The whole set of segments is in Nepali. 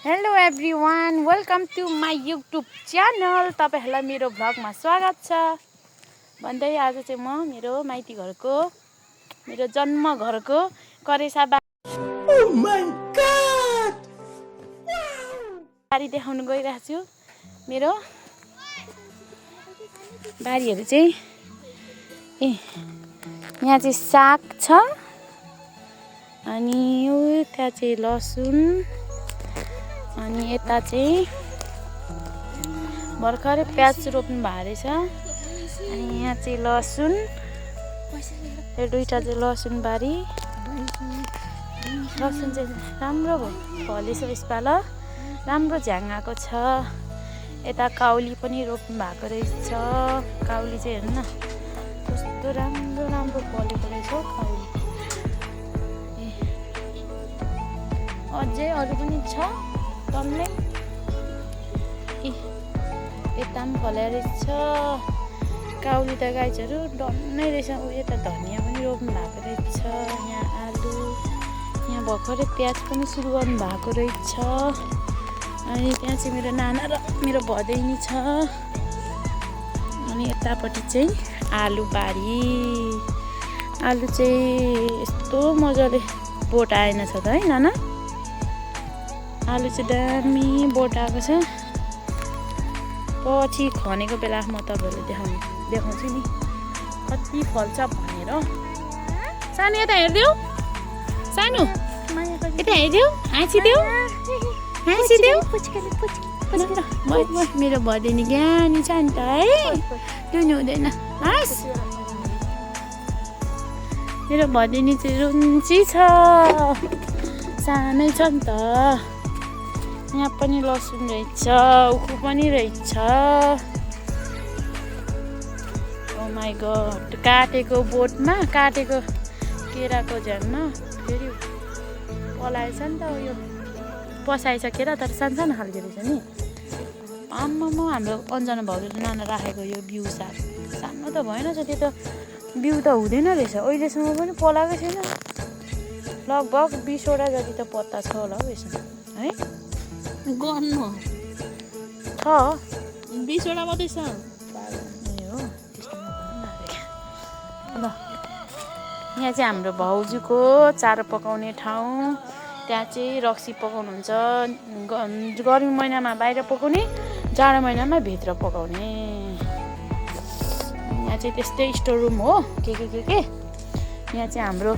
Hello everyone, welcome to my YouTube channel. तपाईहरुलाई मेरो भ्लगमा स्वागत छ भन्दै आज चाहिँ म मेरो माइती घरको मेरो जन्म घरको करेसा बारी देखाउन गइरहेको छु। मेरो बारीहरु चाहिँ यहाँ चाहिँ साग छ अनि उता चाहिँ लसुन अनि यता चाहिँ भर्खरै प्याज रोप्नु भएको रहेछ। अनि यहाँ चाहिँ लसुन, यो दुईटा चाहिँ लसुन बारी। लसुन चाहिँ राम्रो फलेछ यसपाला, राम्रो झ्याङ आएको छ। यता काउली पनि रोप्नु भएको रहेछ। काउली चाहिँ हेर्नु न कस्तो राम्रो राम्रो फलेको रहेछ काउली। अझै अरू पनि छ टन्नै। यता पनि फलेको रहेछ काउली त गाइजहरू डन्नै रहेछ। यता धनियाँ पनि रोप्नु भएको रहेछ। यहाँ आलु, यहाँ भर्खरै प्याज पनि सुरु गर्नु भएको रहेछ। अनि त्यहाँ चाहिँ मेरो नाना र मेरो भदैनी छ। अनि यतापट्टि चाहिँ आलु बारी। आलु चाहिँ यस्तो मजाले बोट आएन छ त है नाना? आलु चाहिँ दामी बोट आएको छ। पछि खनेको बेला म तपाईँहरूलाई देखाउँछु नि कति फल्छ भनेर। सानो यता हेरिदेऊ, सानो यता हेरिदेऊ, हाँसिदेऊ, हाँसिदेऊ। मेरो भदैनी ज्ञानी छ नि त है, रुनु हुँदैन। हस्, मेरो भदैनी चाहिँ रुन्ची छ, सानै छ नि त। यहाँ पनि लसुन रहेछ, उखु पनि रहेछ। ओ माई गड, काटेको बोटमा, काटेको केराको झ्याङमा फेरि पलाएछ नि त। यो पसाएछ केरा तर सानो खालको रहेछ नि। आम्मामा, हाम्रो अन्जना भाउजूले नाना राखेको यो बिउ साग सानो त भएन छ, त्यो त बिउ त हुँदैन रहेछ। अहिलेसम्म पनि पलाएकै छैन। लगभग 20वटा जति त पत्ता छ होला हौ यसमा है। गर्नु छ 20वटा मात्रै छ। ए हो, त्यस्तो ल। यहाँ चाहिँ हाम्रो भाउजूको चारो पकाउने ठाउँ। त्यहाँ चाहिँ रक्सी पकाउनुहुन्छ। गर्मी महिनामा बाहिर पकाउने, जाडो महिनामा भित्र पकाउने। यहाँ चाहिँ त्यस्तै स्टोर रुम हो। के यहाँ चाहिँ हाम्रो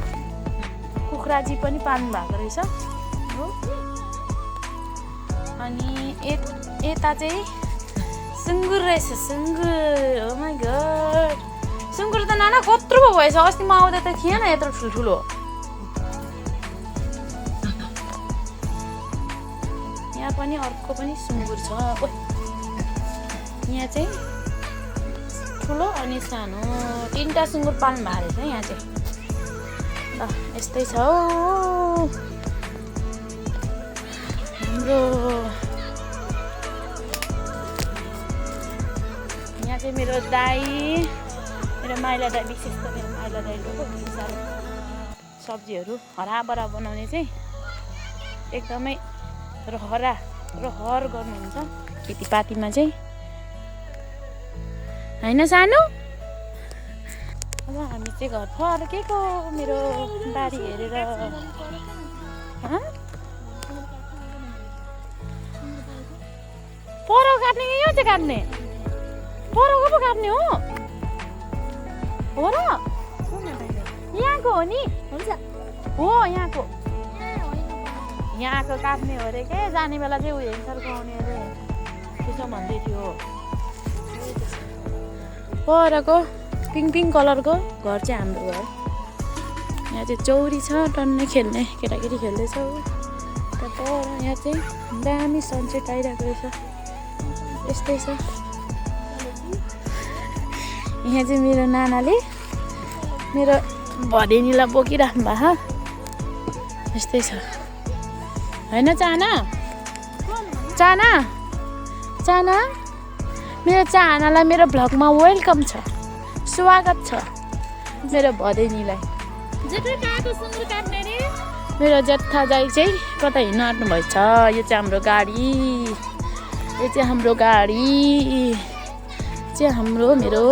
कुखुराजी पनि पाल्नु भएको रहेछ हो। अनि यता चाहिँ सुँगुर रहेछ, सुँगुर। ओ माई गड, सुँगुर त नाना कत्रो पो भएछ। अस्ति म आउँदा त थिएन यत्रो ठुल्ठुलो। यहाँ पनि अर्को पनि सुँगुर छ। यहाँ चाहिँ ठुलो अनि सानो 3टा सुँगुर पाल्नु भएको रहेछ यहाँ चाहिँ। ल यस्तै छ हौ हाम्रो। यहाँ चाहिँ मेरो दाई, मेरो माइला दाई, विशेष त मेरो माइला दाईले पो साह्रो सब्जीहरू हराबरा बनाउने चाहिँ एकदमै रहर गर्नुहुन्छ खेतीपातीमा चाहिँ होइन सानो? अब हामी चाहिँ घर फर्केको मेरो बारी हेरेर। पराउ काट्ने कि यो चाहिँ काट्ने? पराउको पो काट्ने हो र? यहाँको हो नि? हुन्छ हो, यहाँको काट्ने हो अरे के। जाने बेला चाहिँ उयो हेरसरको आउने अरे त्यसो भन्दै थियो। परको पिङ्क कलरको घर चाहिँ हाम्रो घर। यहाँ चाहिँ चौरी छ, टन्नै खेल्ने केटाकेटी खेल्दैछ। यहाँ चाहिँ दामी सनसेट आइरहेको रहेछ। यस्तै छ। यहाँ चाहिँ मेरो नानाले मेरो भदैनीलाई बोकिराख्नु भएको। यस्तै छ होइन चाना? चाना मेरो चाहनालाई मेरो भ्लगमा वेलकम छ, स्वागत छ मेरो भदैनीलाई। मेरो जेठा दाइ चाहिँ कता हिँड्नु आँट्नु भएछ। यो चाहिँ हाम्रो गाडी, यो चाहिँ हाम्रो गाडी, चाहिँ हाम्रो मेरो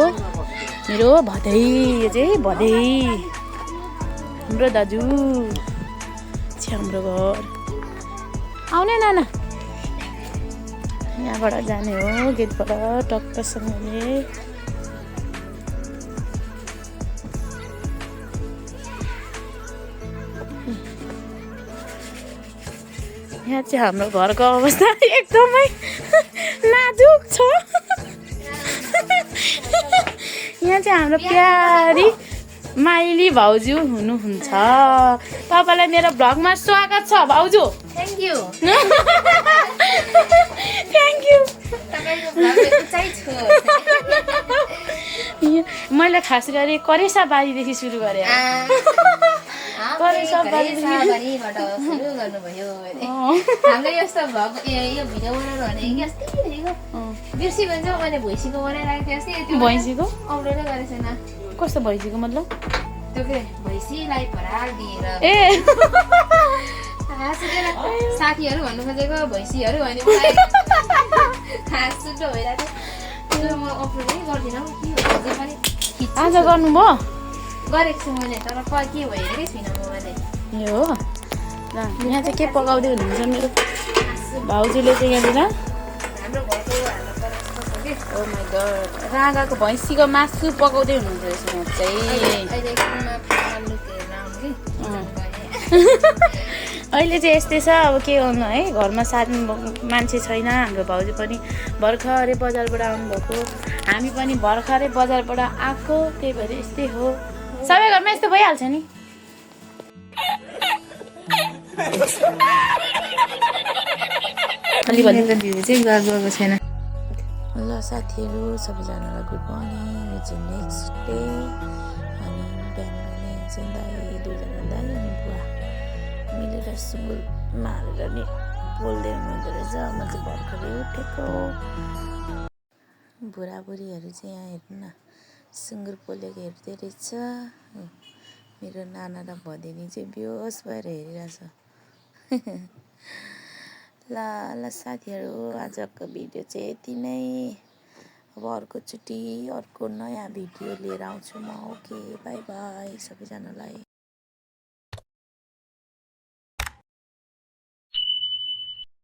भदै, यो चाहिँ भदै हाम्रो दाजु चाहिँ हाम्रो घर। आउने नाना, यहाँबाट जाने हो गेटबाट टक्कसँगले। यहाँ चाहिँ हाम्रो घरको अवस्था एकदमै नाजुक छ। यहाँ चाहिँ हाम्रो प्यारी माइली भाउजू हुनुहुन्छ। तपाईँलाई मेरो भ्लगमा स्वागत छ भाउजू। Thank you. Thank you. मैले खास गरी करेसा बारीदेखि सुरु गरेँ। बारीबाट सुरु गर्नुभयो। हाम्रो यस्तो भ्लग यो भिडियो बनाउनु भने अस्ति बिर्सी भन्छ मैले भैँसीको बनाइरहेको थिएँ अस्ति। भैँसीको अपलोडै गरेको छैन। कस्तो भैँसीको मतलब? त्यो के भैँसीलाई भराल दिएर ए साथीहरू भन्नु खोजेको भैँसीहरू भने हाँस सुटो भइरहेको थियो। म अपलोडै गर्दिनँ के भन्छ पनि आज गर्नुभयो? गरेको छु मैले, तर के भइरहेकै छुइनँ म मैले। ए हो। ल यहाँ चाहिँ के पकाउँदै हुनुहुन्छ मेरो भाउजूले चाहिँ यहाँनिर? हाम्रो घरको हाम्रो परस्पर छ कि। ओ माई गॉड, राँगाको भैँसीको मासु पकाउँदै हुनुहुन्छ यसमा चाहिँ। अहिले एकछिनमा आलु हेर्न आउनु कि। अहिले चाहिँ यस्तै छ। अब के गर्नु है, घरमा साथ मान्छे छैन। हाम्रो भाउजू पनि भर्खरै बजारबाट आउनुभएको, हामी पनि भर्खरै बजारबाट आएको, त्यही भएर यस्तै हो। सबै घरमा यस्तो भइहाल्छ नि। अलि भन्ने त भ्यू चाहिँ गएको छैन। ल साथीहरू सबैजनालाई गुड मर्निङ। यो चाहिँ नेक्स्ट डे। अनि बिहान चाहिँ दाइ, दुईजना दाइ अनि बुवा मिलेर सुँगुर मारेर नि पोल्दै हुनुहुँदो रहेछ। म चाहिँ भर्खरै उठेको। बुढाबुढीहरू चाहिँ यहाँ हेर्नु न, सुँगुर पोलेको हेर्दै रहेछ। मेरो नाना र भदैनी चाहिँ बेहोस भएर हेरिरहेछ। ल ल साथीहरू, आजको भिडियो चाहिँ यति नै। अब अर्कोचोटि अर्को नयाँ भिडियो लिएर आउँछु म। ओके, बाई बाई सबैजनालाई।